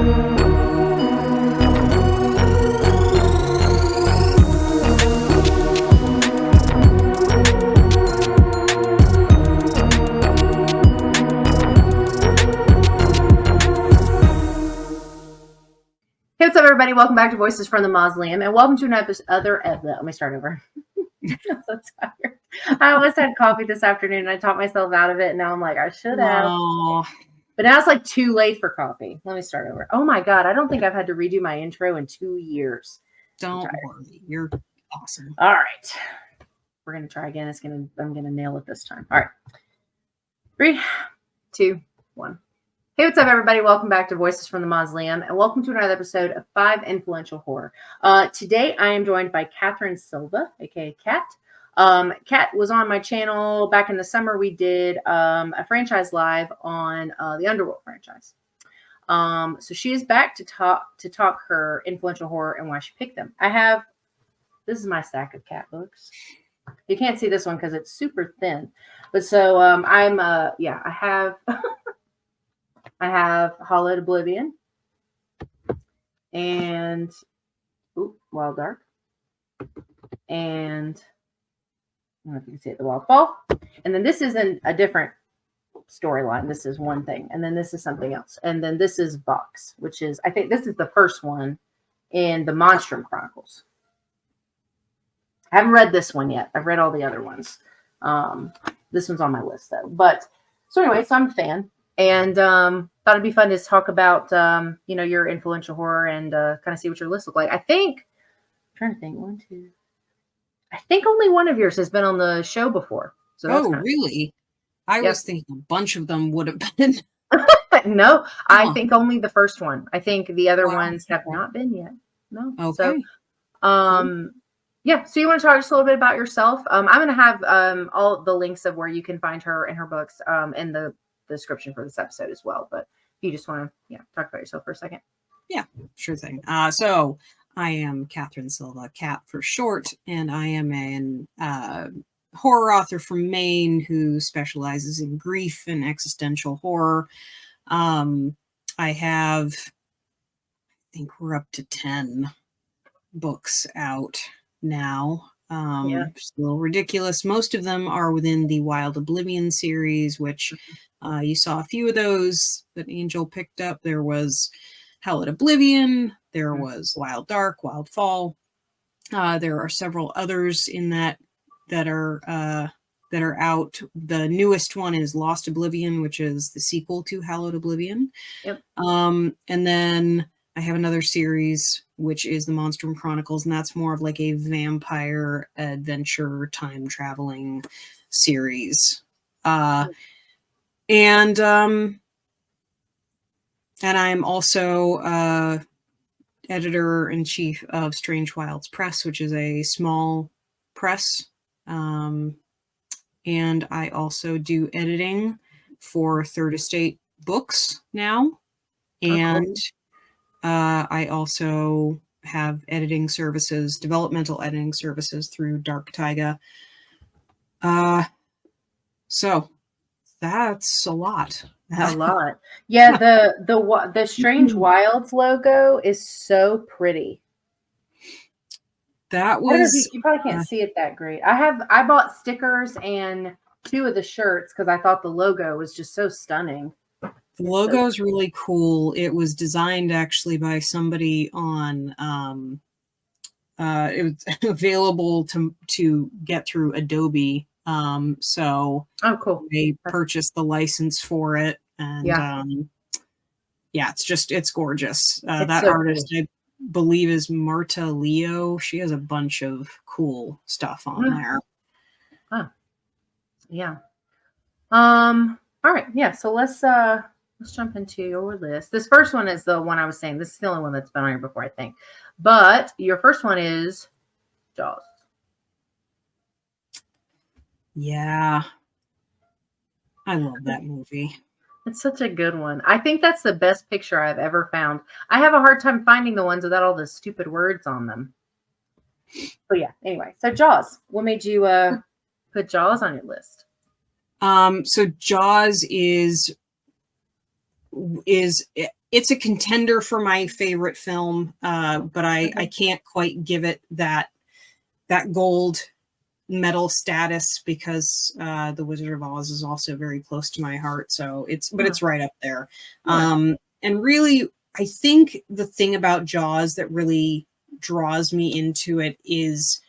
Hey, what's up, everybody? Welcome back to Voices from the Mausoleum, and welcome to another let me start over. I'm so tired. I almost had coffee this afternoon, and I talked myself out of it, and now I'm like, I should have. Oh. But now it's like too late for coffee. Let me start over. Oh my God, I don't think I've had to redo my intro in 2 years. Don't worry. You're awesome. All right. We're going to try again. I'm going to nail it this time. All right. 3, 2, 1. Hey, what's up, everybody? Welcome back to Voices from the Mausoleum, and welcome to another episode of 5 Influential Horror. Today, I am joined by Katherine Silva, aka Kat. Kat was on my channel back in the summer. We did a franchise live on the Underworld franchise. So she is back to talk her influential horror and why she picked them. This is my stack of Kat books. You can't see this one because it's super thin, but so I have Hallowed Oblivion and Wild Dark, and I don't know if you can see it, the Wild Fall. And then this is a different storyline. This is one thing, and then this is something else. And then this is Vox, which is, I think this is the first one in the Monstrum Chronicles. I haven't read this one yet. I've read all the other ones. This one's on my list though. But so anyway, so I'm a fan. And thought it'd be fun to talk about, your influential horror and kind of see what your list look like. I'm trying to think. 1, 2. I think only one of yours has been on the show before. So really? I was thinking a bunch of them would have been. No, I think only the first one. I think the other ones have not been yet. No. Okay. So, yeah. So you want to talk just a little bit about yourself? I'm going to have all the links of where you can find her and her books in the description for this episode as well. But if you just want to talk about yourself for a second. Yeah, sure thing. So I am Katherine Silva, Kat for short, and I am an horror author from Maine who specializes in grief and existential horror. I think we're up to 10 books out now. It's a little ridiculous. Most of them are within the Wild Oblivion series, which you saw a few of those that Angel picked up. There was Hallowed Oblivion. There was Wild Dark, Wild Fall. There are several others in that are out. The newest one is Lost Oblivion, which is the sequel to Hallowed Oblivion. Yep. And then I have another series, which is the Monstrum Chronicles, and that's more of like a vampire adventure time traveling series. And I'm also editor-in-chief of Strange Wilds Press, which is a small press. And I also do editing for Third Estate Books now. And I also have editing services, developmental editing services through Dark Taiga. So that's a lot. A lot. Yeah, the Strange Wilds logo is so pretty. That was you probably can't see it that great. I bought stickers and 2 of the shirts because I thought the logo was just so stunning. The logo is really cool. It was designed actually by somebody on it was available to get through Adobe. So cool. They purchased the license for it, and it's gorgeous. That artist, I believe, is Marta Leo. She has a bunch of cool stuff on there. Yeah. All right. Yeah. So let's jump into your list. This first one is the one I was saying. This is the only one that's been on here before, I think. But your first one is Jaws. Yeah. I love that movie. It's such a good one. I think that's the best picture I've ever found. I have a hard time finding the ones without all the stupid words on them. But yeah, anyway. So Jaws. What made you put Jaws on your list? So Jaws is it's a contender for my favorite film, but I can't quite give it that gold medal status because The Wizard of Oz is also very close to my heart. So it's right up there. And really, I think the thing about Jaws that really draws me into it is,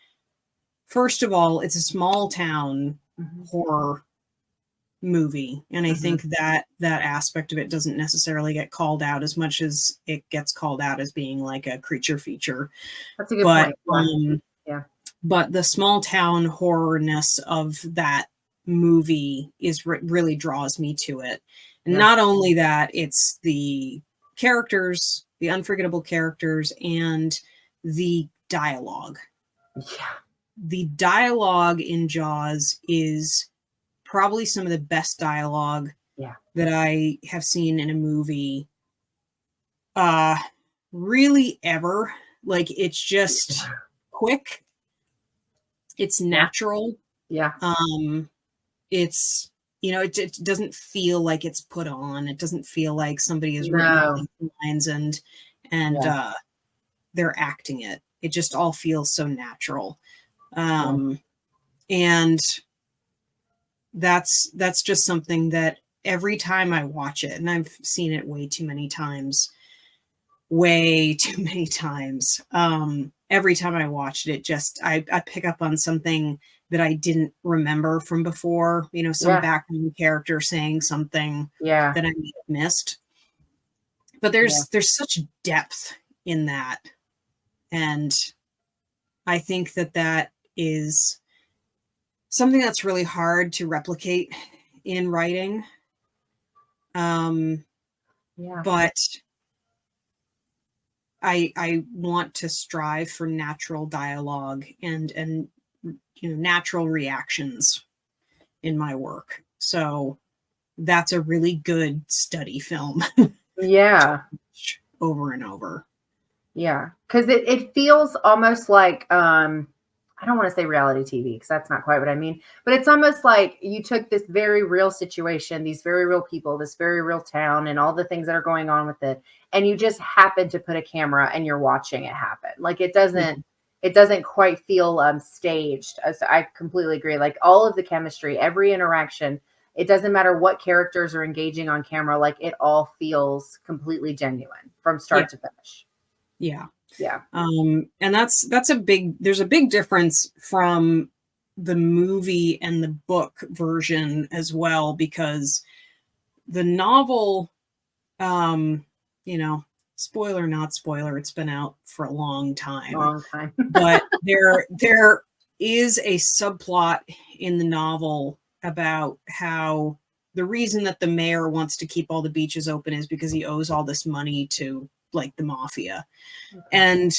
first of all, it's a small town horror movie, and I think that aspect of it doesn't necessarily get called out as much as it gets called out as being like a creature feature. That's a good point. But the small town horrorness of that movie is really draws me to it. And not only that, it's the characters, the unforgettable characters, and the dialogue. The dialogue in Jaws is probably some of the best dialogue that I have seen in a movie really ever. Like, it's just quick, it's natural, it's, you know, it doesn't feel like it's put on. It doesn't feel like somebody has written all these lines and they're acting it. It just all feels so natural. And that's just something that every time I watch it, and I've seen it way too many times, every time I watched it, just I pick up on something that I didn't remember from before, you know, some background character saying something that I may have missed. But there's such depth in that, and I think that is something that's really hard to replicate in writing. But I want to strive for natural dialogue and you know, natural reactions in my work. So that's a really good study film. Over and over. Because it feels almost like I don't want to say reality TV because that's not quite what I mean, but it's almost like you took this very real situation, these very real people, this very real town, and all the things that are going on with it, and you just happen to put a camera and you're watching it happen. Like, it doesn't quite feel staged. So I completely agree. Like, all of the chemistry, every interaction, it doesn't matter what characters are engaging on camera. Like, it all feels completely genuine from start to finish. And there's a big difference from the movie and the book version as well, because the novel, you know, spoiler, not spoiler, it's been out for a long time. But there is a subplot in the novel about how the reason that the mayor wants to keep all the beaches open is because he owes all this money to, like, the mafia. And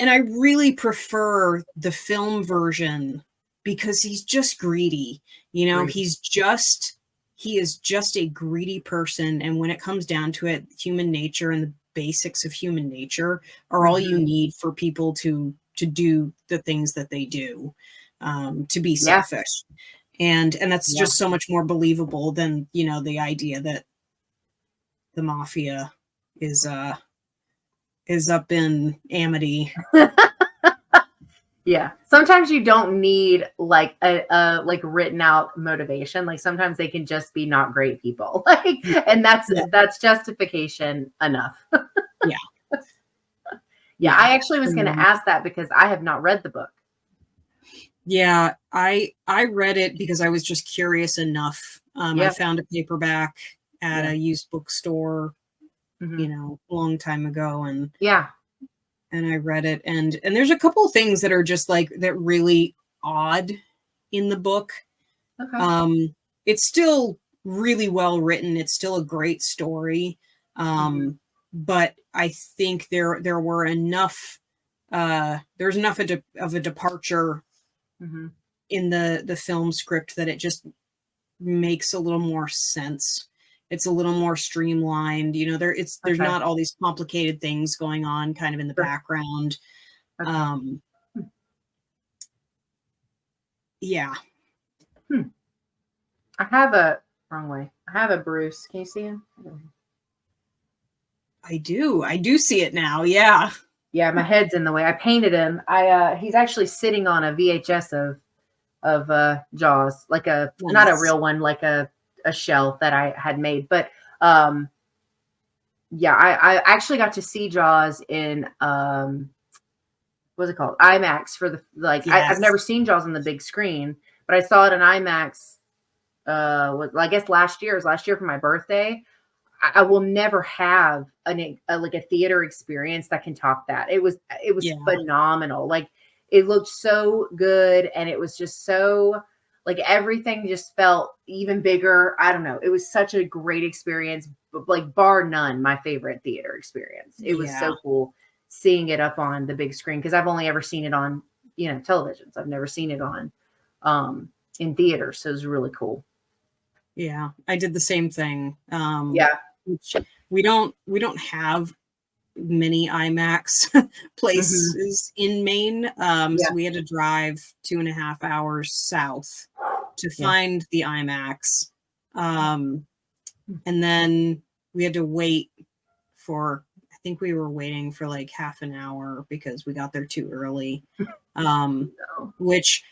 I really prefer the film version because he's just greedy. You know, he is just a greedy person. And when it comes down to it, human nature and the basics of human nature are all you need for people to do the things that they do, to be selfish. And that's just so much more believable than, you know, the idea that the mafia is up in Amity. Sometimes you don't need like a like written out motivation. Like, sometimes they can just be not great people. Like, and that's justification enough. I actually was going to ask that because I have not read the book. I read it because I was just curious enough. I found a paperback at a used bookstore, you know, a long time ago, and I read it, and there's a couple of things that are just like that really odd in the book. It's still really well written. It's still a great story. But I think there were enough there's enough of a departure in the film script that it just makes a little more sense. It's a little more streamlined. You know, there's not all these complicated things going on kind of in the background. I have a wrong way. I have a Bruce. Can you see him? I do see it now. Yeah. Yeah, my head's in the way. I painted him. He's actually sitting on a VHS of Jaws, like not a real one, like a shell that I had made. But yeah, I actually got to see Jaws in what's it called? IMAX for the like. Yes. I've never seen Jaws on the big screen, but I saw it in IMAX. I guess last year for my birthday. I will never have like a theater experience that can top that. It was phenomenal. Like it looked so good, and it was just so like everything just felt even bigger. I don't know. It was such a great experience, like bar none, my favorite theater experience. It was so cool seeing it up on the big screen because I've only ever seen it on televisions. I've never seen it on in theaters, so it was really cool. Yeah, I did the same thing. We don't have many IMAX places in Maine. So we had to drive 2.5 hours south to find the IMAX. And then we had to wait for, I think we were waiting for like half an hour because we got there too early. Which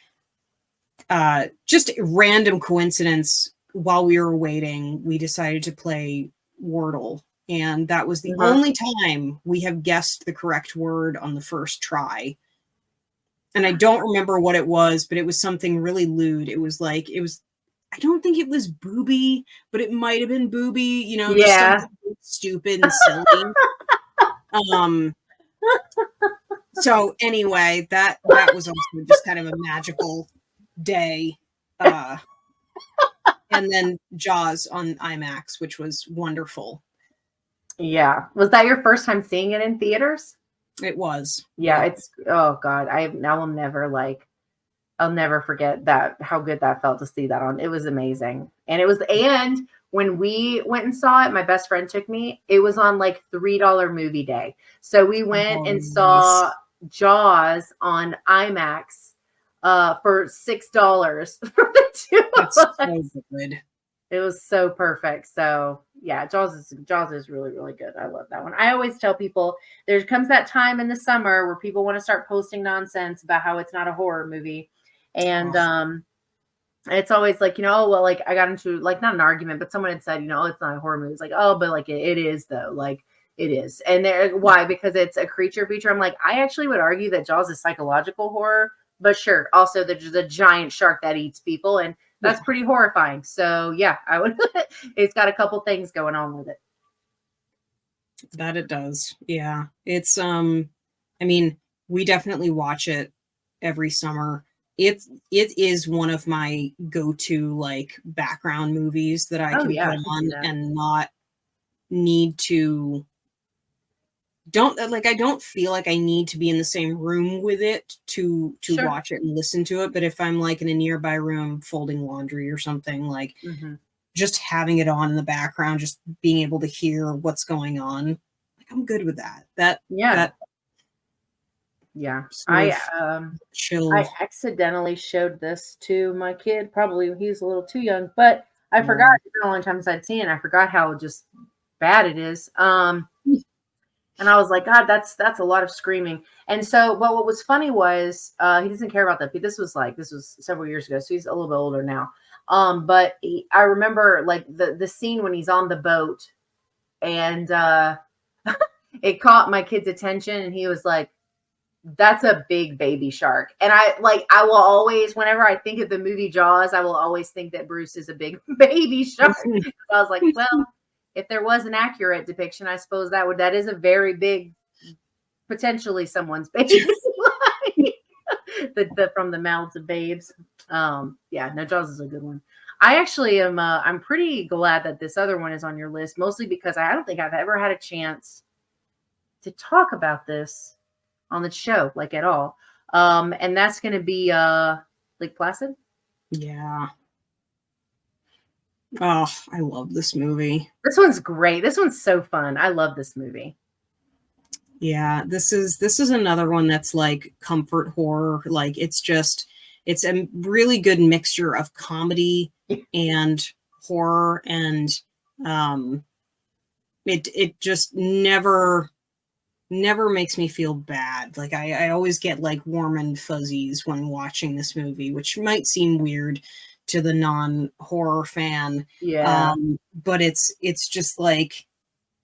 just random coincidence, while we were waiting, we decided to play Wordle. And that was the only time we have guessed the correct word on the first try. And I don't remember what it was, but it was something really lewd. I don't think it was booby, but it might have been booby, just something stupid and silly. So anyway, that was also just kind of a magical day. And then Jaws on IMAX, which was wonderful. Yeah. Was that your first time seeing it in theaters? It was. Yeah. It's, oh God. I'll never forget how good that felt to see that on. It was amazing. And when we went and saw it, my best friend took me, it was on like $3 movie day. So we went and saw Jaws on IMAX for $6 for the two of us. So good. It was so perfect. So yeah, Jaws is really, really good. I love that one. I always tell people there comes that time in the summer where people want to start posting nonsense about how it's not a horror movie. And it's always like, like I got into like not an argument, but someone had said, it's not a horror movie. It's like, oh, but like it is though. Like it is. And why? Because it's a creature feature. I'm like, I actually would argue that Jaws is psychological horror. But sure, also there's a giant shark that eats people, and that's pretty horrifying. So yeah, I would. It's got a couple things going on with it. That it does. Yeah, it's I mean, we definitely watch it every summer. It is one of my go-to like background movies that I can put on and not need to. I don't feel like I need to be in the same room with it to watch it and listen to it. But if I'm like in a nearby room folding laundry or something, like just having it on in the background, just being able to hear what's going on, like I'm good with that. I accidentally showed this to my kid. Probably he's a little too young, but I forgot. It's been a long time since I'd seen it. I forgot how just bad it is. And I was like, God, that's a lot of screaming. And so, but what was funny was he doesn't care about that. This was several years ago, so he's a little bit older now. But I remember like the scene when he's on the boat, and it caught my kid's attention, and he was like, "That's a big baby shark." And I will always, whenever I think of the movie Jaws, I will always think that Bruce is a big baby shark. I was like, well. If there was an accurate depiction, I suppose that is a very big, potentially someone's baby. From the mouths of babes. Jaws is a good one. I actually am. I'm pretty glad that this other one is on your list, mostly because I don't think I've ever had a chance to talk about this on the show, like at all. And that's going to be Lake Placid. Yeah. Oh, I love this movie. This one's great. This one's so fun. I love this movie. Yeah, this is another one that's like comfort horror. Like it's a really good mixture of comedy and horror, and it just never makes me feel bad. Like I always get like warm and fuzzies when watching this movie, which might seem weird to the non-horror fan. Yeah. But it's just like,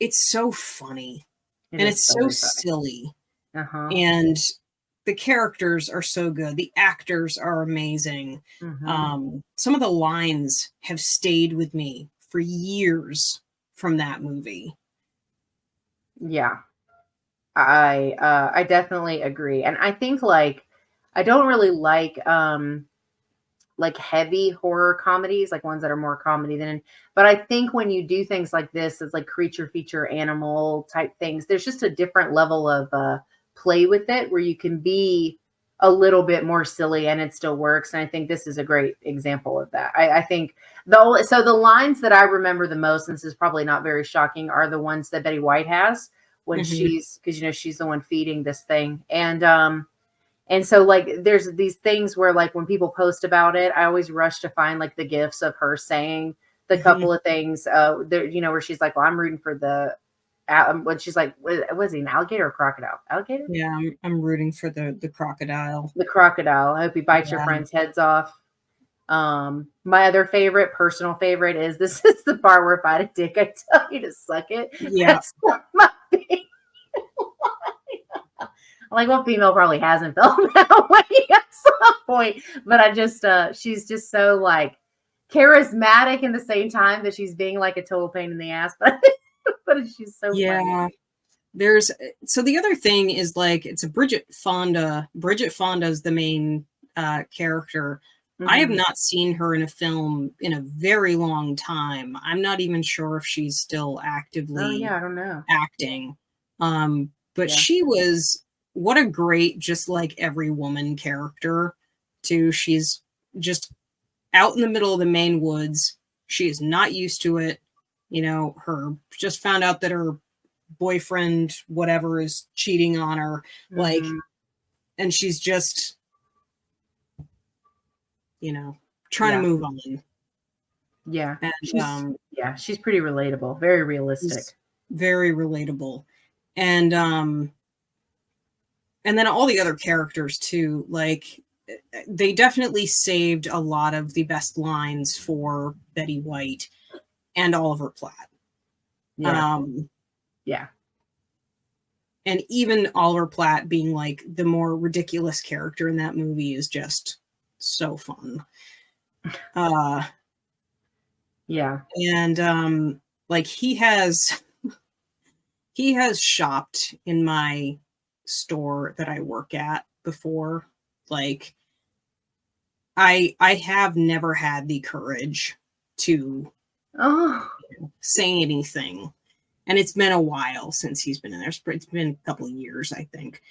it's so funny It and is it's so very funny. silly. Uh-huh. And the characters are so good. The actors are amazing. Some of the lines have stayed with me for years from that movie. Yeah. I definitely agree. And I think like I don't really like heavy horror comedies, like ones that are more comedy than, but I think when you do things like this, it's like creature feature animal type things, there's just a different level of play with it where you can be a little bit more silly and it still works. And I think this is a great example of that. I think the lines that I remember the most, and this is probably not very shocking, are the ones that Betty White has when she's, because she's the one feeding this thing. And so like there's these things where like when people post about it, I always rush to find like the gifs of her saying the couple of things there, where she's like, well, I'm rooting for the when she's like, was he an alligator or crocodile? Alligator? Yeah, I'm rooting for the crocodile. The crocodile. I hope he bites your friends' heads off. My other favorite, personal favorite, is this is the part where if I had a dick, I tell you to suck it. Yeah. That's my favorite. Like, what female probably hasn't felt that way at some point? But I just, she's just so like charismatic in the same time that she's being like a total pain in the ass. But she's so funny. So the other thing is like, it's a Bridget Fonda. Bridget Fonda is the main character. I have not seen her in a film in a very long time. I'm not even sure if she's still actively I don't know. acting. But she was, what a great, just like every woman character too. She's just out in the middle of the Maine woods. She is not used to it. Her just found out that her boyfriend, whatever, is cheating on her. Like, and she's just, trying to move on. Yeah. And she's pretty relatable, very realistic. Very relatable. And then all the other characters too, like they definitely saved a lot of the best lines for Betty White and Oliver Platt. Yeah. And even Oliver Platt being like the more ridiculous character in that movie is just so fun. Yeah. And like he has shopped in my store that I work at before. Like I have never had the courage to say anything. And it's been a while since he's been in there. It's been a couple of years, I think.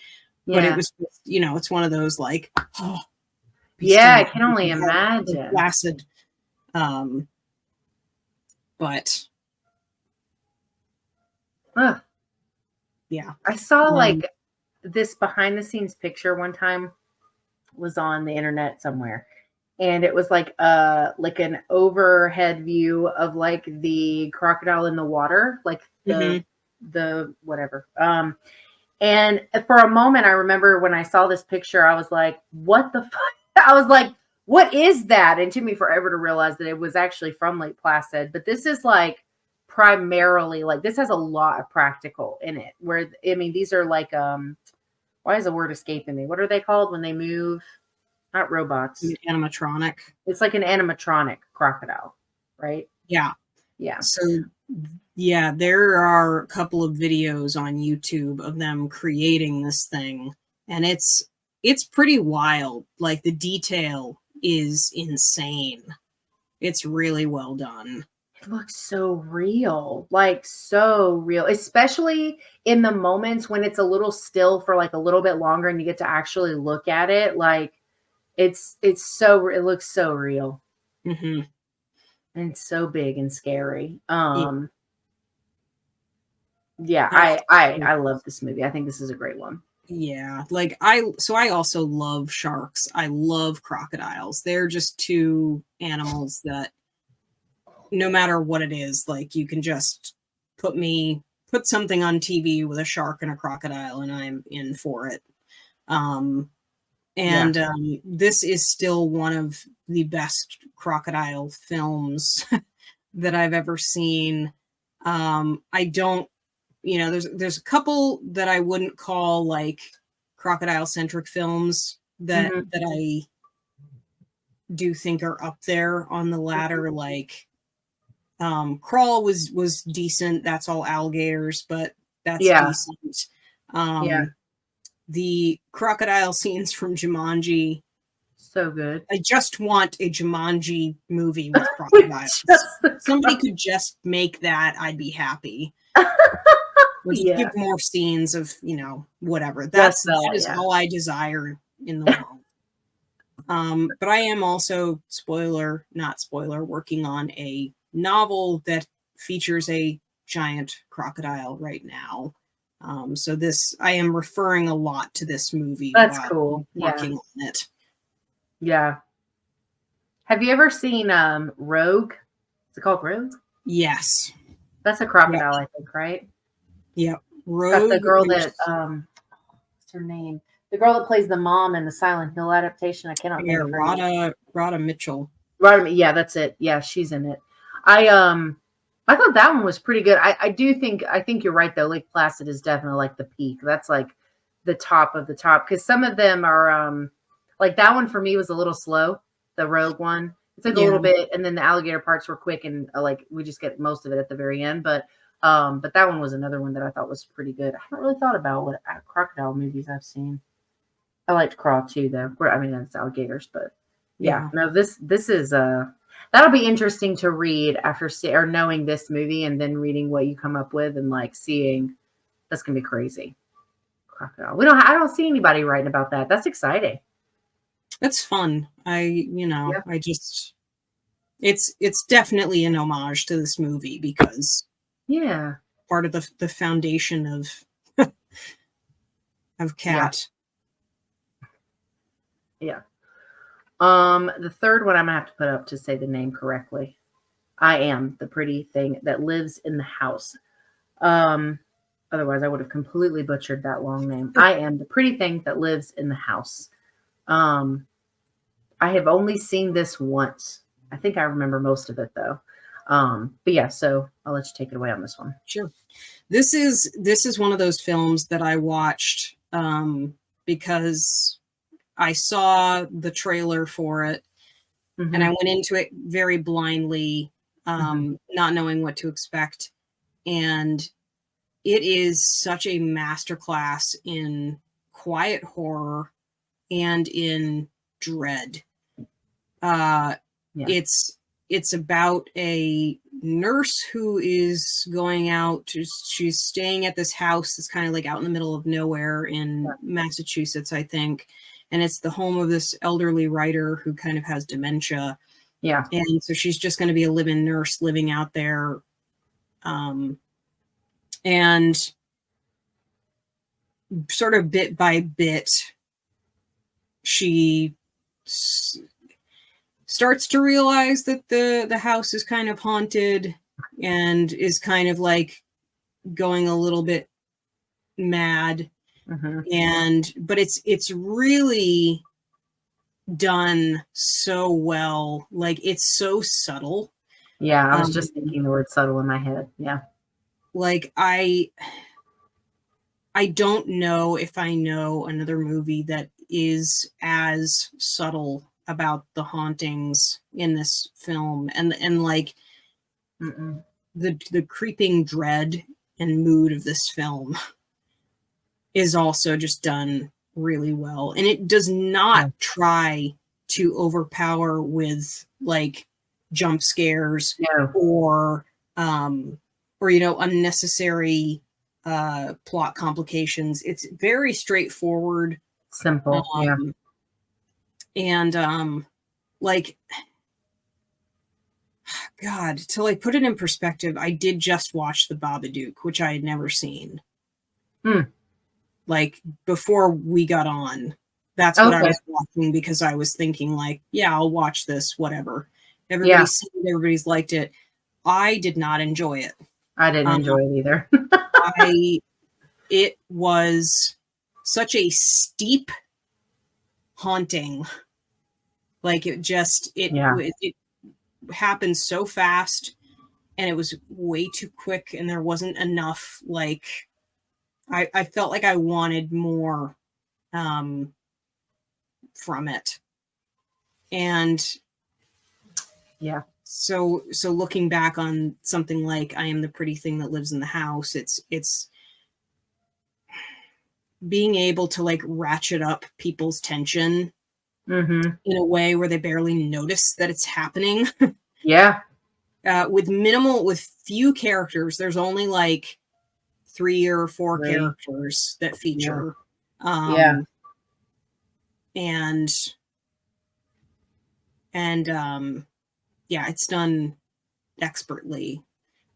Yeah. But it was, it's one of those like, I can only imagine. Placid. But yeah. I saw like this behind the scenes picture one time, was on the internet somewhere. And it was like an overhead view of like the crocodile in the water, like the whatever. And for a moment, I remember when I saw this picture, I was like, what the fuck? I was like, what is that? And it took me forever to realize that it was actually from Lake Placid. But this is like primarily like, this has a lot of practical in it, where, I mean, these are like, why is the word escaping me? What are they called when they move? Not robots. Animatronic. It's like an animatronic crocodile, right? Yeah. Yeah. So yeah, there are a couple of videos on YouTube of them creating this thing, and it's pretty wild. Like the detail is insane. It's really well done. It looks so real, like so real, especially in the moments when it's a little still for like a little bit longer and you get to actually look at it. Like it looks so real. And it's so big and scary. I love this movie. I think this is a great one. Yeah, like I also love sharks. I love crocodiles. They're just two animals that no matter what it is, like you can just put me put something on TV with a shark and a crocodile, and I'm in for it. This is still one of the best crocodile films that I've ever seen. I don't, there's a couple that I wouldn't call like crocodile centric films that I do think are up there on the ladder. Like Crawl was decent. That's all alligators, but that's decent. The crocodile scenes from Jumanji, so good. I just want a Jumanji movie with crocodiles. Somebody could just make that, I'd be happy. Or just give more scenes of, whatever. That is all I desire in the world. But I am also, not spoiler, working on a novel that features a giant crocodile right now. So I am referring a lot to this movie. That's cool. Working on it. Yeah. Have you ever seen Rogue? Is it called Rogue? Yes. That's a crocodile, I think, right? Yep. Rogue. That's the girl that what's her name? The girl that plays the mom in the Silent Hill adaptation. I cannot think of her name. Rhoda Mitchell. Yeah, that's it. Yeah, she's in it. I thought that one was pretty good. I think you're right though. Lake Placid is definitely like the peak. That's like the top of the top. Because some of them are like that one for me was a little slow, the Rogue one. It took a little bit, and then the alligator parts were quick, and like we just get most of it at the very end. But that one was another one that I thought was pretty good. I haven't really thought about what crocodile movies I've seen. I liked Crawl too, though. I mean, that's alligators, but no, this is that'll be interesting to read after or knowing this movie and then reading what you come up with and like seeing. That's gonna be crazy. Crocodile. I don't see anybody writing about that. That's exciting. That's fun. It's definitely an homage to this movie because part of the foundation of Cat. Yeah. The third one I'm gonna have to put up to say the name correctly. I Am the Pretty Thing That Lives in the House. Otherwise I would have completely butchered that long name. I Am the Pretty Thing That Lives in the House. I have only seen this once. I think I remember most of it though. But yeah, so I'll let you take it away on this one. Sure. This is one of those films that I watched because I saw the trailer for it and I went into it very blindly, not knowing what to expect. And it is such a masterclass in quiet horror and in dread. It's about a nurse who is going out. She's staying at this house that's kind of like out in the middle of nowhere in Massachusetts, I think. And it's the home of this elderly writer who kind of has dementia. Yeah. And so she's just going to be a live-in nurse living out there. And sort of bit by bit, she starts to realize that the house is kind of haunted and is kind of like going a little bit mad. But it's really done so well. Like it's so subtle. Yeah, I was just thinking the word subtle in my head. Yeah. Like I don't know if I know another movie that is as subtle about the hauntings in this film and like the creeping dread and mood of this film is also just done really well. And it does not try to overpower with like jump scares or unnecessary plot complications. It's very straightforward, simple. And like, God, to like put it in perspective, I did just watch The Babadook, which I had never seen. Like before we got on, that's what I was watching because I was thinking like, yeah, I'll watch this, whatever. Everybody's seen it, everybody's liked it. I did not enjoy it. I didn't enjoy it either. It was such a steep haunting. Like it happened so fast, and it was way too quick, and there wasn't enough, like, I felt like I wanted more from it. And yeah. So looking back on something like I Am the Pretty Thing That Lives in the House, it's being able to like ratchet up people's tension Mm-hmm. in a way where they barely notice that it's happening. Yeah. With few characters, there's only like 3 or 4 Three. characters that feature. Yeah. And yeah, it's done expertly.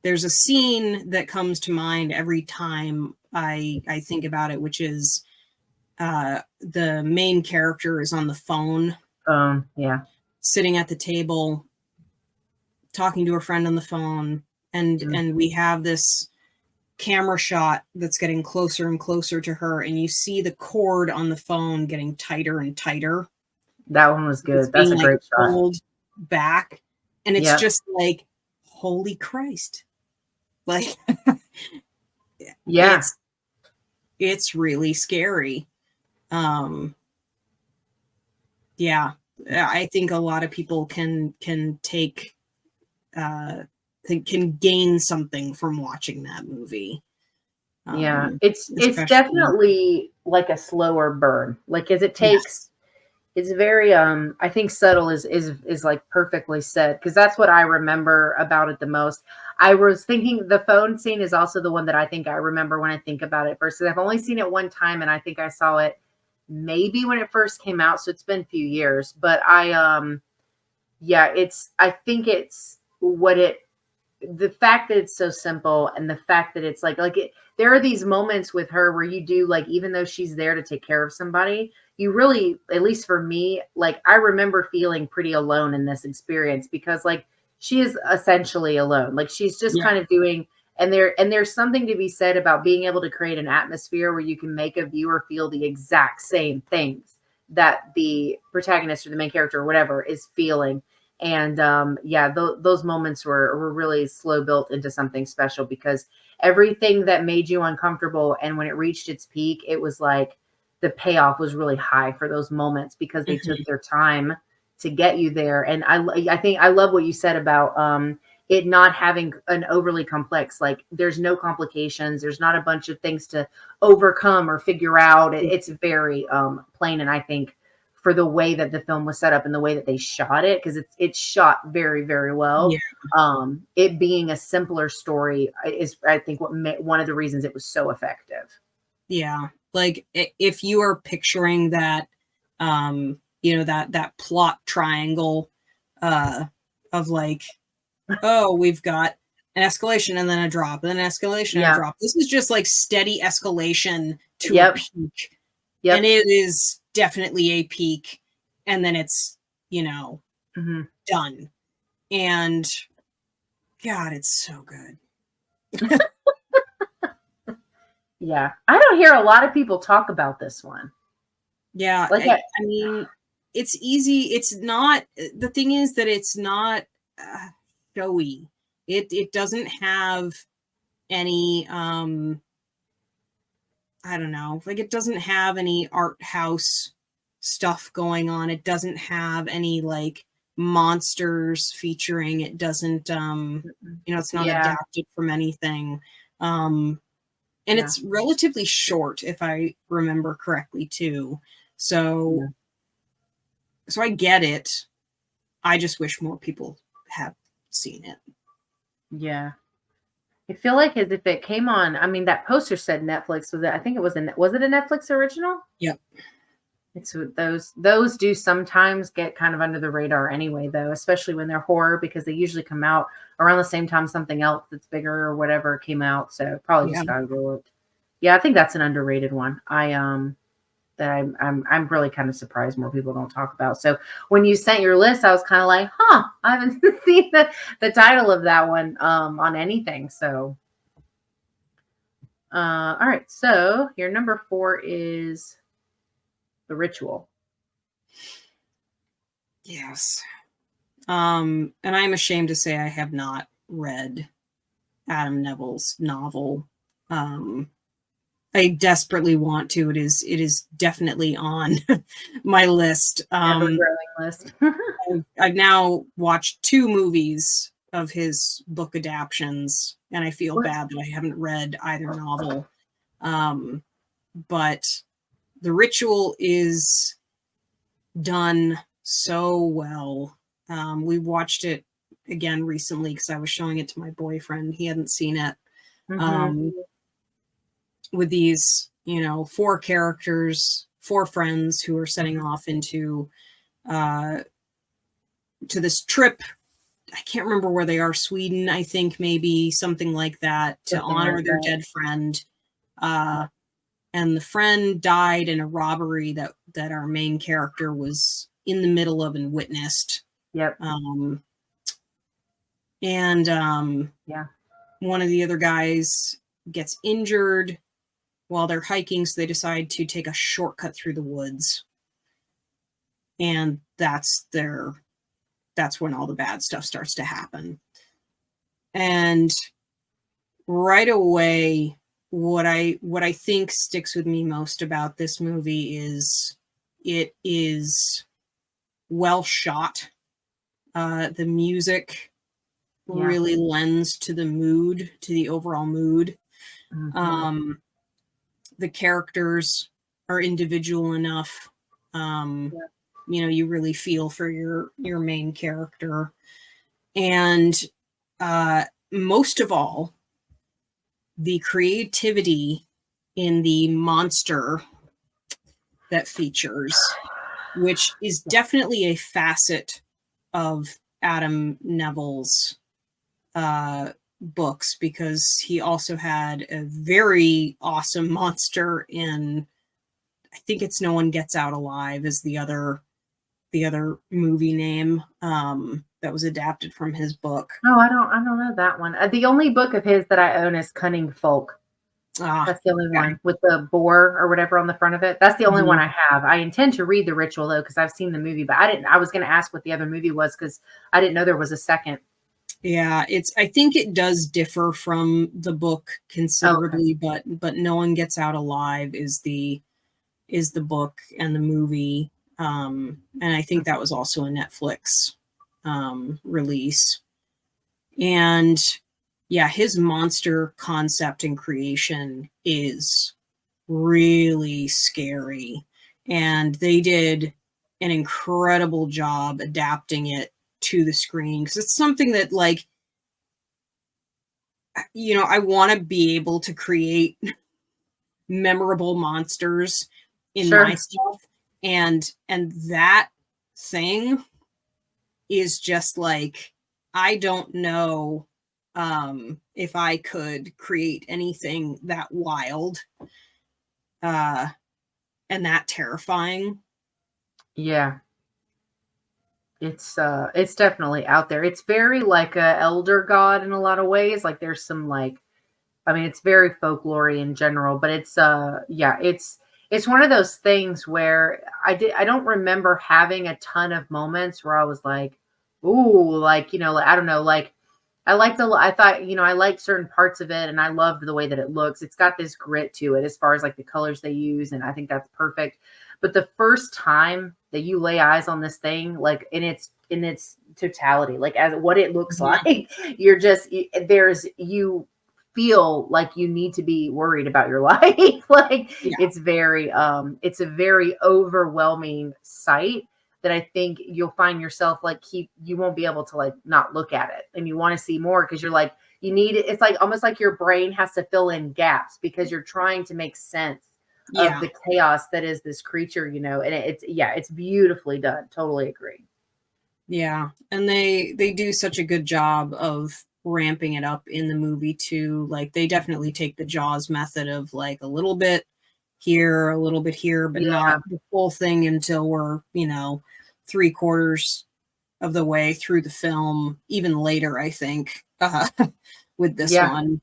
There's a scene that comes to mind every time I think about it, which is the main character is on the phone. Yeah. Sitting at the table, talking to a friend on the phone, and we have this camera shot that's getting closer and closer to her, and you see the cord on the phone getting tighter and tighter. That one was good. That's a great shot. Pulled back, and it's just like, holy Christ. Like, yeah, it's really scary. Yeah, I think a lot of people can take can gain something from watching that movie. Yeah, it's definitely like a slower burn. Like as it takes, it's very I think subtle is like perfectly said, because that's what I remember about it the most. I was thinking the phone scene is also the one that I think I remember when I think about it versus I've only seen it one time, and I think I saw it maybe when it first came out, so it's been a few years. But I I think it's the fact that it's so simple, and the fact that it's there are these moments with her where you do, like, even though she's there to take care of somebody, you really, at least for me, like, I remember feeling pretty alone in this experience because, like, she is essentially alone. Like, she's just kind of doing, and there's something to be said about being able to create an atmosphere where you can make a viewer feel the exact same things that the protagonist or the main character or whatever is feeling. And those moments were really slow built into something special, because everything that made you uncomfortable, and when it reached its peak, it was like the payoff was really high for those moments because they took their time to get you there. And I think I love what you said about it not having an overly complex, like, there's no complications, there's not a bunch of things to overcome or figure out. It's very plain, and I think for the way that the film was set up and the way that they shot it, because it's shot very, very well. It being a simpler story is, I think, one of the reasons it was so effective. Yeah, like if you are picturing that, that plot triangle of like, oh, we've got an escalation and then a drop, and then an escalation and a drop. This is just like steady escalation to a peak. And it is definitely a peak, and then it's, done. And God, it's so good. Yeah. I don't hear a lot of people talk about this one. Yeah. Like I mean, it's easy. It's not, the thing is that it's not showy. It doesn't have any, I don't know, like, it doesn't have any art house stuff going on. It doesn't have any like monsters featuring. It doesn't, it's not adapted from anything. And it's relatively short, if I remember correctly, too. So I get it. I just wish more people have seen it. Yeah. I feel like as if it came on, I mean, that poster said Netflix. Was it a Netflix original? Yep. It's those do sometimes get kind of under the radar anyway, though, especially when they're horror, because they usually come out around the same time something else that's bigger or whatever came out. So probably just got overlooked. Yeah, I think that's an underrated one. I'm really kind of surprised more people don't talk about. So when you sent your list, I was kind of like, I haven't seen the title of that one on anything. So All right. So your number 4 is The Ritual. Yes. And I'm ashamed to say I have not read Adam Neville's novel. I desperately want to. It is definitely on my list. Ever-growing list. I've now watched 2 movies of his book adaptions, and I feel bad that I haven't read either novel. But The Ritual is done so well. We watched it again recently because I was showing it to my boyfriend. He hadn't seen it. With these, 4 characters, 4 friends who are setting off into to this trip. I can't remember where they are. Sweden, I think, maybe something like that, to honor their dead friend. And the friend died in a robbery that our main character was in the middle of and witnessed. Yep. One of the other guys gets injured while they're hiking, so they decide to take a shortcut through the woods. And that's when all the bad stuff starts to happen. And right away, what I think sticks with me most about this movie is it is well shot. The music really lends to the mood, to the overall mood. The characters are individual enough. You really feel for your main character. And most of all, the creativity in the monster that features, which is definitely a facet of Adam Neville's books, because he also had a very awesome monster in, I think it's No One Gets Out Alive is the other movie name that was adapted from his book. Oh, I don't know that one. The only book of his that I own is Cunning Folk. That's the only one with the boar or whatever on the front of it. That's the only one I have. I intend to read The Ritual though, because I've seen the movie, but I was going to ask what the other movie was because I didn't know there was a second. Yeah, I think it does differ from the book considerably, but No One Gets Out Alive is the book and the movie. And I think that was also a Netflix release. And yeah, his monster concept and creation is really scary. And they did an incredible job adapting it to the screen, because it's something that, like, I want to be able to create memorable monsters in my stuff. And that thing is just like, I don't know if I could create anything that wild and that terrifying. Yeah. It's definitely out there. It's very like a elder god in a lot of ways. Like there's some it's very folklore in general, but it's one of those things where I don't remember having a ton of moments where I was like, ooh, like, I don't know, like I liked certain parts of it and I loved the way that it looks. It's got this grit to it as far as like the colors they use, and I think that's perfect. But the first time that you lay eyes on this thing, like in its totality, like as what it looks like, you feel like you need to be worried about your life. Like it's a very overwhelming sight that I think you'll find yourself like you won't be able to like not look at it, and you want to see more because you're like, you need it. It's like almost like your brain has to fill in gaps because you're trying to make sense of the chaos that is this creature, and it's beautifully done. Totally agree. Yeah. And they do such a good job of ramping it up in the movie too. Like they definitely take the Jaws method of like a little bit here, a little bit here, but not the full thing until we're, 3/4 of the way through the film, even later, I think, with this one.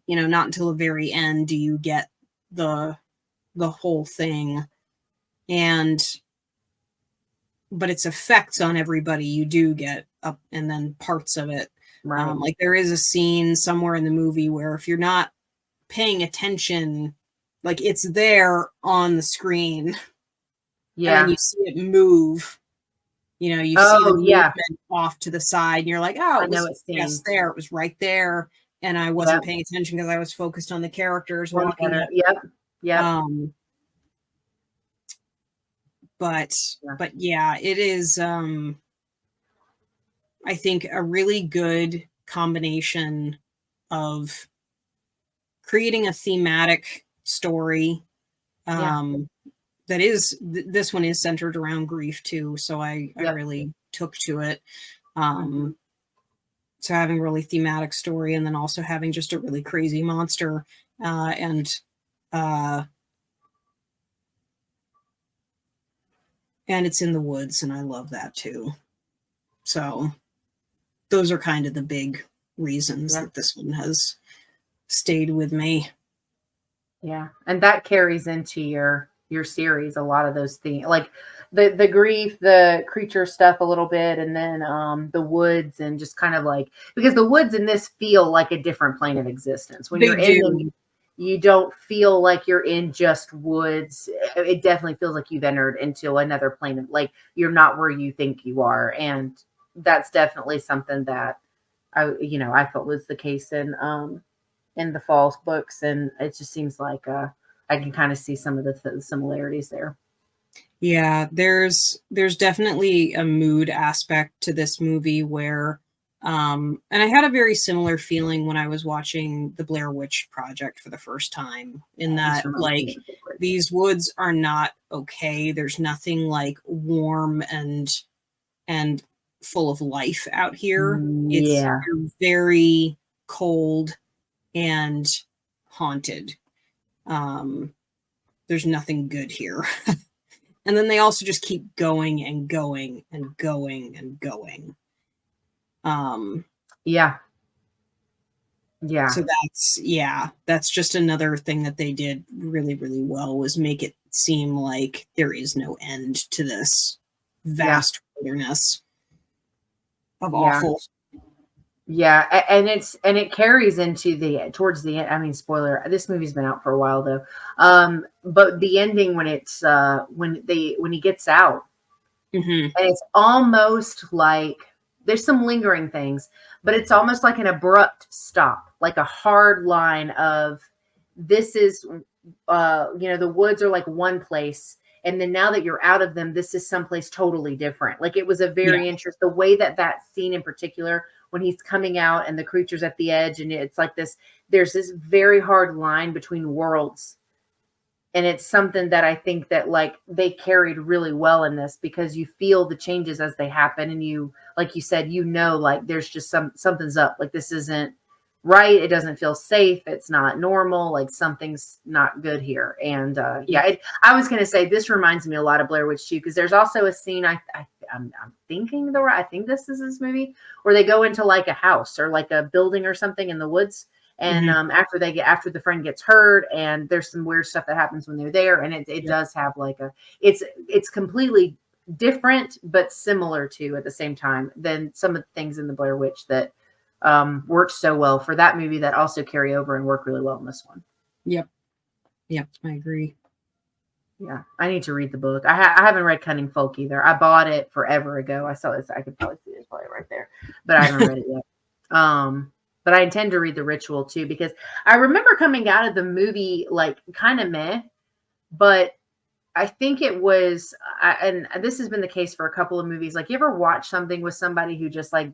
not until the very end do you get the whole thing. But its effects on everybody, you do get up, and then parts of it. Right. Like there is a scene somewhere in the movie where if you're not paying attention, like it's there on the screen, Yeah. and then you see it move. You see the movement off to the side, and you're like, oh, it was there. It was right there. And I wasn't paying attention because I was focused on the characters walking up. Yep. But yeah, it is, I think, a really good combination of creating a thematic story. That is, this one is centered around grief too. So I really took to it. So having a really thematic story, and then also having just a really crazy monster, and it's in the woods, and I love that too. So those are kind of the big reasons that this one has stayed with me. Yeah, and that carries into your series, a lot of those things, like the grief, the creature stuff a little bit, and then the woods, and just kind of like, because the woods in this feel like a different plane of existence. When you're in them, you don't feel like you're in just woods. It definitely feels like you've entered into another plane of, like, you're not where you think you are. And that's definitely something that I felt was the case in the Falls books. And it just seems like I can kind of see some of the similarities there. Yeah, there's definitely a mood aspect to this movie where, and I had a very similar feeling when I was watching the Blair Witch Project for the first time, in that, like, these woods are not okay. There's nothing like warm and full of life out here. It's very cold and haunted. There's nothing good here. And then they also just keep going and going and going and going. So that's just another thing that they did really, really well, was make it seem like there is no end to this vast wilderness of awful. Yeah, and it carries into towards the end. I mean, spoiler, this movie's been out for a while though. But the ending, when it's when he gets out, and it's almost like there's some lingering things, but it's almost like an abrupt stop, like a hard line of, this is the woods are like one place, and then now that you're out of them, this is someplace totally different. Like, it was a very interesting, the way that scene in particular, when he's coming out and the creature's at the edge, and it's like this, there's this very hard line between worlds. And it's something that I think that, like, they carried really well in this, because you feel the changes as they happen. And you, like you said, like, there's just something's up. Like, this isn't right. It doesn't feel safe. It's not normal. Like, something's not good here. And I was going to say, this reminds me a lot of Blair Witch too, because there's also a scene, I'm thinking I think this is this movie, where they go into like a house or like a building or something in the woods. And after the friend gets hurt, and there's some weird stuff that happens when they're there. And it does have like it's completely different, but similar to, at the same time, than some of the things in the Blair Witch that worked so well for that movie, that also carry over and work really well in this one. Yep, I agree. Yeah, I need to read the book. I haven't read Cunning Folk either. I bought it forever ago. I saw this. I could probably see this probably right there, but I haven't read it yet. But I intend to read The Ritual too, because I remember coming out of the movie like kind of meh, but I think it was, and this has been the case for a couple of movies. Like, you ever watch something with somebody who just like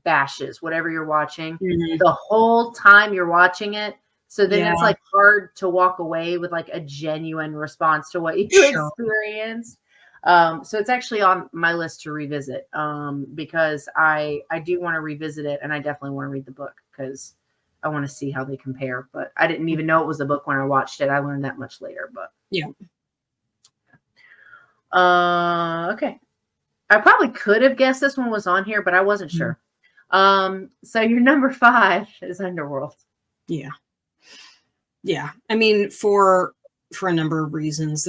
bashes whatever you're watching the whole time you're watching it? So then it's like hard to walk away with like a genuine response to what you experienced. So it's actually on my list to revisit, because I do want to revisit it, and I definitely want to read the book, because I want to see how they compare. But I didn't even know it was a book when I watched it. I learned that much later. But okay. I probably could have guessed this one was on here, but I wasn't sure. So your number 5 is Underworld. Yeah. Yeah. I mean, for a number of reasons.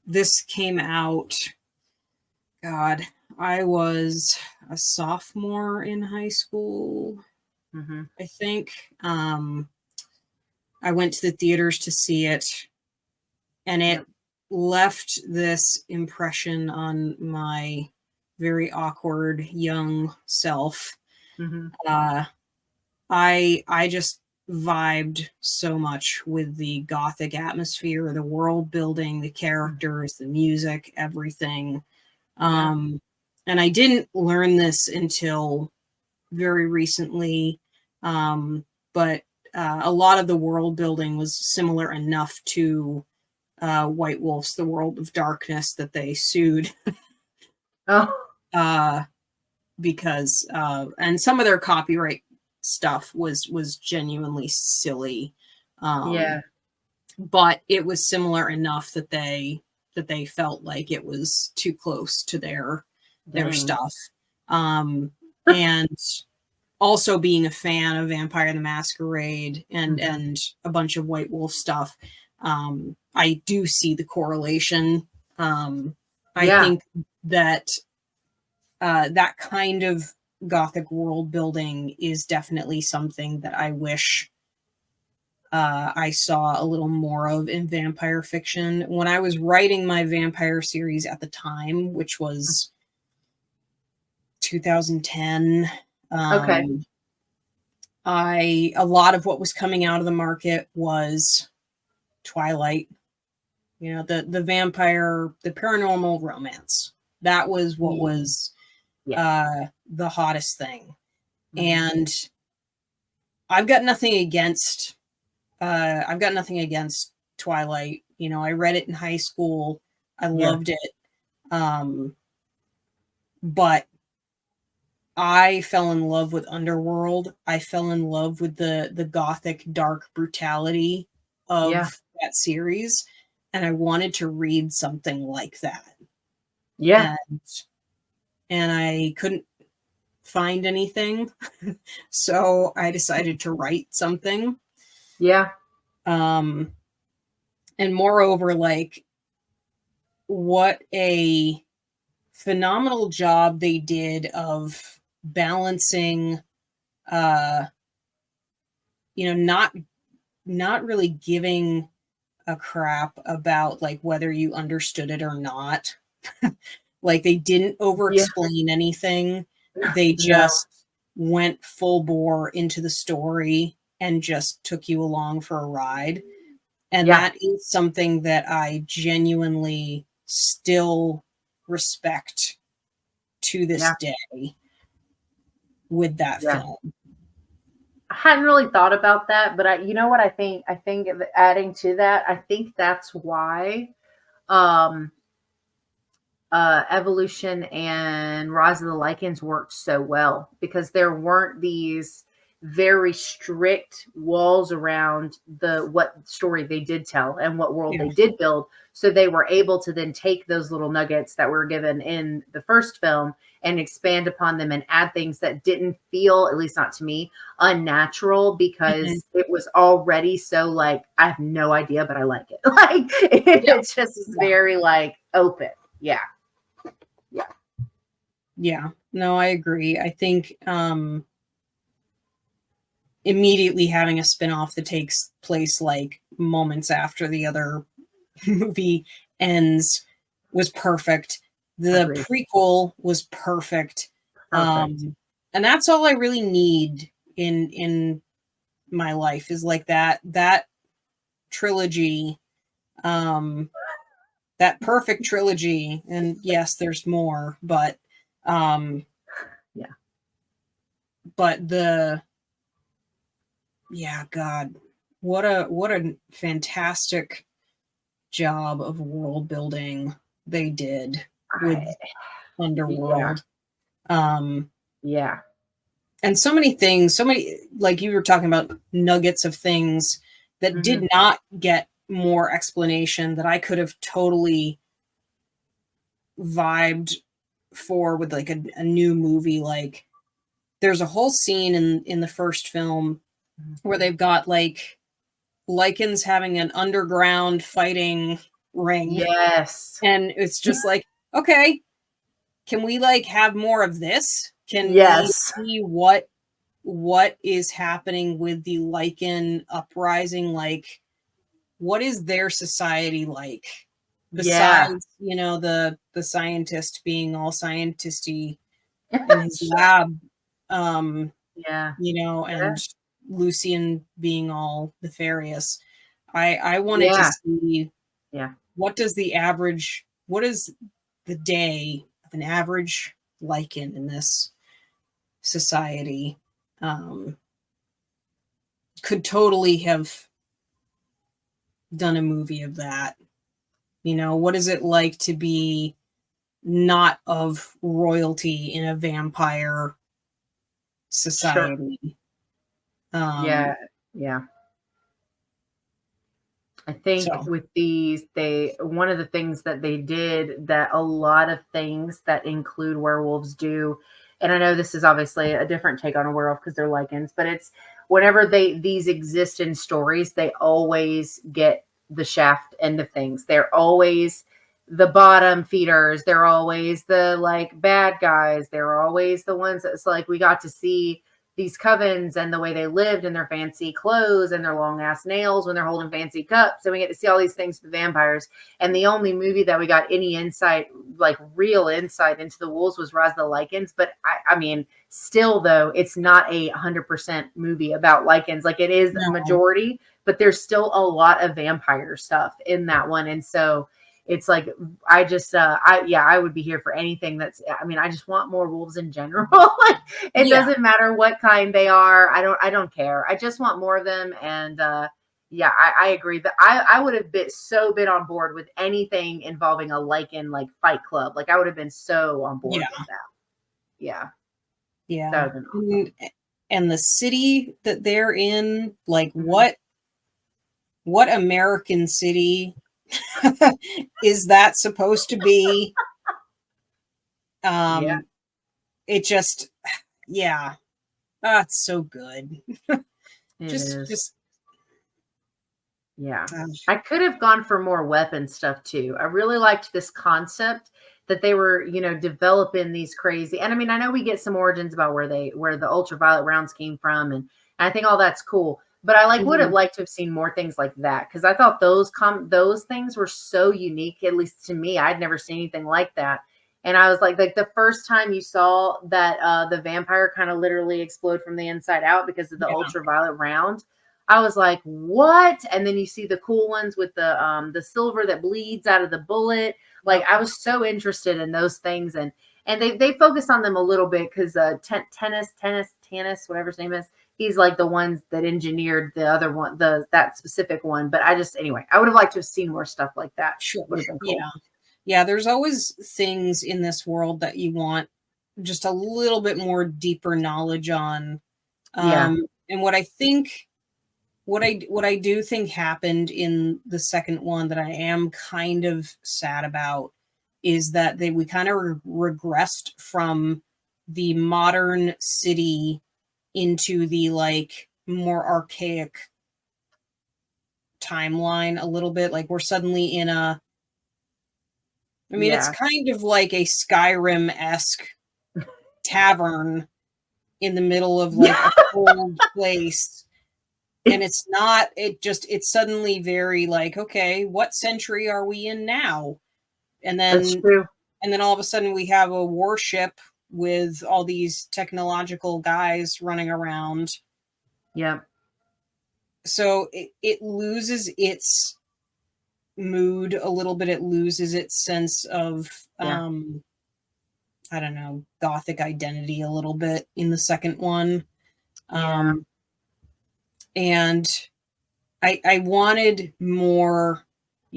This came out, God, I was a sophomore in high school, Mm-hmm. I think. I went to the theaters to see it, and it Yep. left this impression on my very awkward young self. Mm-hmm. I just vibed so much with the gothic atmosphere, the world building, the characters, the music, everything. Yeah. And I didn't learn this until very recently, but a lot of the world building was similar enough to White Wolf's The World of Darkness that they sued Oh, uh, because and some of their copyright stuff was genuinely silly, yeah. but it was similar enough that they felt like it was too close to their Dang. stuff. And also being a fan of Vampire the Masquerade and a bunch of White Wolf stuff, I do see the correlation. I Yeah. think that that kind of gothic world building is definitely something that I wish I saw a little more of in vampire fiction. When I was writing my vampire series at the time, which was 2010, Okay. a lot of what was coming out of the market was Twilight, the vampire, the paranormal romance. That was what was Yeah. the hottest thing. Mhm. And I've got nothing against I've got nothing against Twilight. I read it in high school. I Yeah. loved it. But I fell in love with Underworld. I fell in love with the gothic dark brutality Yeah. of that series, and I wanted to read something like that. Yeah. And I couldn't find anything. So I decided to write something. Yeah. Um and moreover, like, what a phenomenal job they did of balancing uh not really giving a crap about like whether you understood it or not. Like, they didn't over Yeah. explain anything. They No. just went full bore into the story and just took you along for a ride. And Yeah. that is something that I genuinely still respect to this Yeah. day with that Yeah. film. I hadn't really thought about that, but you know what I think? I think adding to that, I think that's why um Evolution and Rise of the Lycans worked so well, because there weren't these very strict walls around the what story they did tell and what world Yeah. they did build. So they were able to then take those little nuggets that were given in the first film and expand upon them and add things that didn't feel, at least not to me, unnatural, Mhm. because it was already so like, I have no idea, but I like it. Like Yeah. it just is Yeah. very like open. Yeah. Yeah. Yeah. No, I agree. I think immediately having a spin-off that takes place like moments after the other movie ends was perfect. The Agreed. prequel was perfect. Perfect. And that's all I really need in my life, is like that trilogy, um that perfect trilogy. And yes, there's more, um Yeah. but the yeah, God, what a fantastic job of world building they did with I, yeah. Underworld. Um, Yeah. and so many things, so many, like you were talking about, nuggets of things that Hmm. did not get more explanation that I could have totally vibed for with like a new movie. Like, there's a whole scene in the first film where they've got like Lycans having an underground fighting ring. Yes. And it's just like, okay, can we like have more of this? Can we Yes. see what is happening with the Lycan uprising? Like, what is their society like? Yeah. Besides, you know, the scientist being all scientisty in his lab, Yeah. you know, and Lucian being all nefarious. I wanted to Yeah. see Yeah. what is the day of an average Lycan in this society. Could totally have done a movie of that. You know, what is it like to be not of royalty in a vampire Sure. society? Yeah. Yeah. I think So with these, one of the things that they did that a lot of things that include werewolves do, and I know this is obviously a different take on a werewolf because they're lichens, but it's whenever these exist in stories, they always get the shaft end of things. They're always the bottom feeders. They're always the like bad guys. They're always the ones that's like we got to see these covens and the way they lived and their fancy clothes and their long ass nails when they're holding fancy cups. And we get to see all these things with vampires. And the only movie that we got any insight, like real insight into the wolves was Rise of the Lycans. But I mean, still though, it's not 100% movie about Lycans. Like it is no. majority, but there's still a lot of vampire stuff in that one. And so it's like I would be here for anything I mean, I just want more wolves in general. Like it doesn't matter what kind they are. I don't care. I just want more of them. And yeah, I agree that I would have been on board with anything involving a Lycan like Fight Club. Like I would have been so on board with that. Yeah. Yeah. That would have been awesome. And the city that they're in, like what American city is that supposed to be? Yeah. It just, yeah. Oh, it's so good. Just yeah. I could have gone for more weapon stuff too. I really liked this concept that they were, you know, developing these crazy. And I mean, I know we get some origins about where the ultraviolet rounds came from, and I think all that's cool. But I would have liked to have seen more things like that because I thought those things were so unique. At least to me, I'd never seen anything like that. And I was like the first time you saw that the vampire kind of literally explode from the inside out because of the ultraviolet round, I was like, what? And then you see the cool ones with the silver that bleeds out of the bullet. Like I was so interested in those things, and they focus on them a little bit because Tannis, whatever his name is, he's like the ones that engineered the other one, that specific one. But anyway, I would have liked to have seen more stuff like that. Sure. Would have been cool. Yeah, there's always things in this world that you want just a little bit more deeper knowledge on. And what I do think happened in the second one that I am kind of sad about is that we kind of regressed from the modern city into the like more archaic timeline a little bit. Like we're suddenly in it's kind of like a Skyrim-esque tavern in the middle of like a cold place. And it's suddenly very like, okay, what century are we in now? And then That's true. And then all of a sudden we have a warship with all these technological guys running around. Yeah. So it loses its mood a little bit. It loses its sense of, I don't know, gothic identity a little bit in the second one. And I wanted more,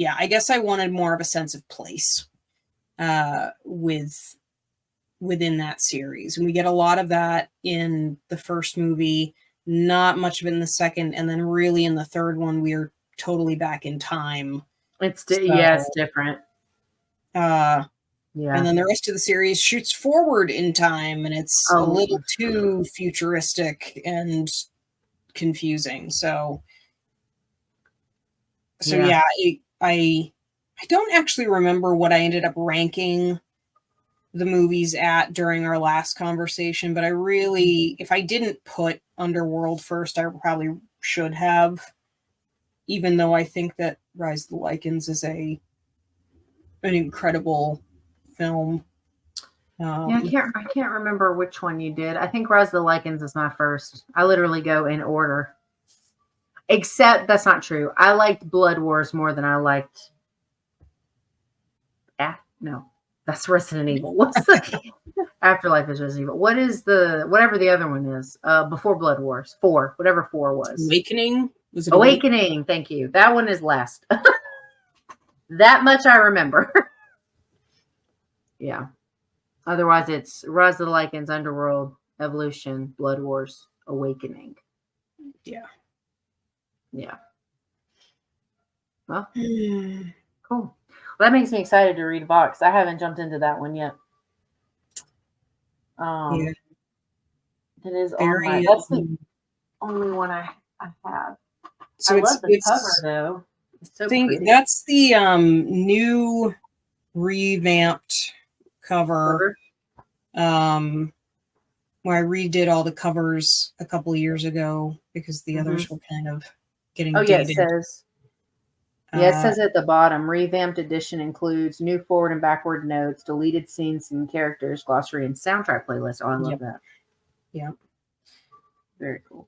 I guess I wanted more of a sense of place within that series. And we get a lot of that in the first movie, not much of it in the second, and then really in the third one, we're totally back in time. It's different. Yeah. And then the rest of the series shoots forward in time, and it's a little too futuristic and confusing. So yeah, I don't actually remember what I ended up ranking the movies at during our last conversation, but I really, if I didn't put Underworld first, I probably should have, even though I think that Rise of the Lycans is an incredible film. Yeah, I can't remember which one you did. I think Rise of the Lycans is my first. I literally go in order. Except that's not true. I liked Blood Wars more than I liked. No, that's Resident Evil. What's the Afterlife is Resident Evil? What is whatever the other one is? Before Blood Wars, 4, whatever 4 was. Awakening? Was it Awakening? Thank you. That one is last. That much I remember. Yeah. Otherwise, it's Rise of the Lycans, Underworld, Evolution, Blood Wars, Awakening. Yeah. Yeah. Well, cool. Well, that makes me excited to read Vox. I haven't jumped into that one yet. Yeah. It is that's the only one I have. So I love the cover though. It's so pretty. That's the new revamped cover. Where I redid all the covers a couple of years ago because the others were kind of getting dated. It says. Yeah, it says at the bottom, revamped edition includes new forward and backward notes, deleted scenes and characters, glossary, and soundtrack playlist. Oh, I love that. Yeah. Very cool.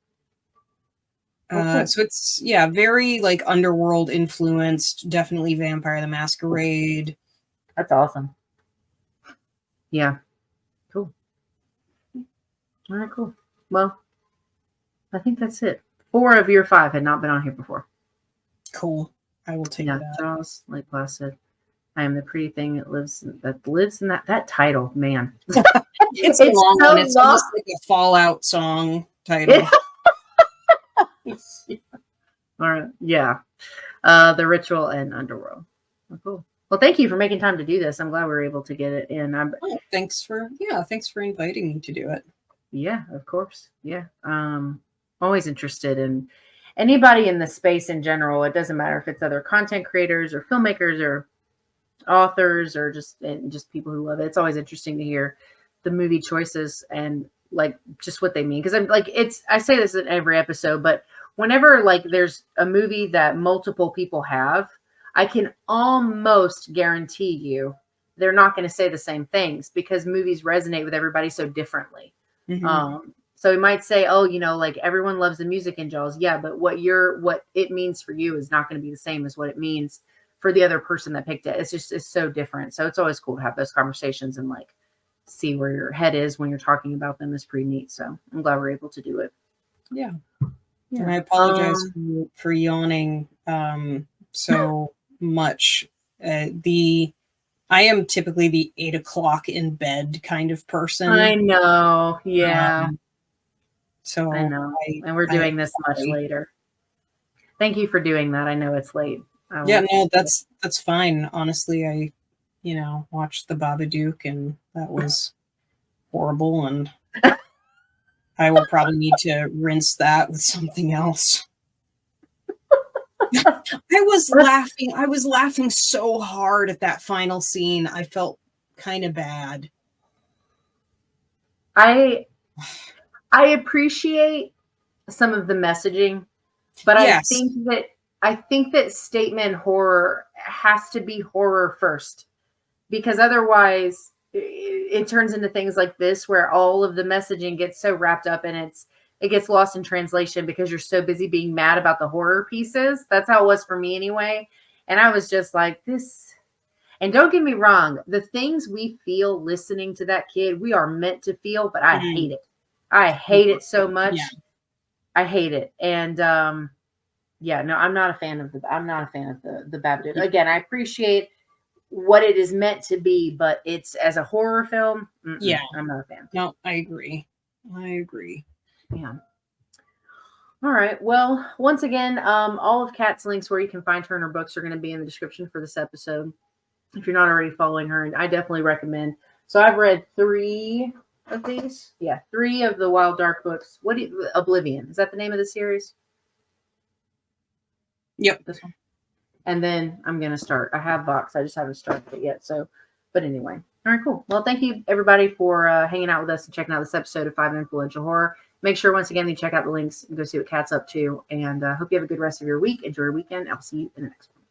So it's, very like Underworld influenced, definitely Vampire the Masquerade. That's awesome. Yeah. Cool. All right, cool. Well, I think that's it. 4 of your 5 had not been on here before. Cool. I will take that. Jaws, Lake Placid. I am the pretty thing that lives in that title, man. It's a long one. It's almost like a Fallout song title. All right. Yeah. The Ritual and Underworld. Oh, cool. Well, thank you for making time to do this. I'm glad we were able to get it in. Thanks for inviting me to do it. Yeah, of course. Yeah. Always interested in anybody in the space in general. It doesn't matter if it's other content creators or filmmakers or authors or just people who love it. It's always interesting to hear the movie choices and like just what they mean. Because I'm like, I say this in every episode, but whenever like there's a movie that multiple people have, I can almost guarantee you they're not going to say the same things because movies resonate with everybody so differently. So we might say, oh, like everyone loves the music in Jaws. Yeah, but what it means for you is not going to be the same as what it means for the other person that picked it. It's so different. So it's always cool to have those conversations and like see where your head is when you're talking about them. Is pretty neat. So I'm glad we're able to do it. Yeah. And I apologize for yawning so much. I am typically the 8 o'clock in bed kind of person. I know. Yeah. So I know. And we're doing this much later. Thank you for doing that. I know it's late. No, that's fine. Honestly, I watched the Babadook and that was horrible, and I will probably need to rinse that with something else. I was laughing so hard at that final scene. I felt kind of bad. I appreciate some of the messaging, but yes. I think that statement horror has to be horror first, because otherwise it turns into things like this where all of the messaging gets so wrapped up and it gets lost in translation because you're so busy being mad about the horror pieces. That's how it was for me anyway. And I was just like, this. And don't get me wrong, the things we feel listening to that kid, we are meant to feel, but I hate it. I hate it so much. Yeah. I hate it. And I'm not a fan of the Babadook. Again, I appreciate what it is meant to be, but it's as a horror film. I'm not a fan. No, I agree. Yeah. All right. Well, once again, all of Kat's links where you can find her and her books are going to be in the description for this episode. if you're not already following her. And I definitely recommend. So I've read 3 of these. Yeah, 3 of the Wild Dark books. Oblivion? Is that the name of the series? Yep. This one. And then I'm going to start. I have Vox. I just haven't started it yet. So, but anyway. All right, cool. Well, thank you, everybody, for hanging out with us and checking out this episode of 5 Influential Horror. Make sure, once again, you check out the links and go see what Kat's up to. And hope you have a good rest of your week. Enjoy your weekend. I'll see you in the next one.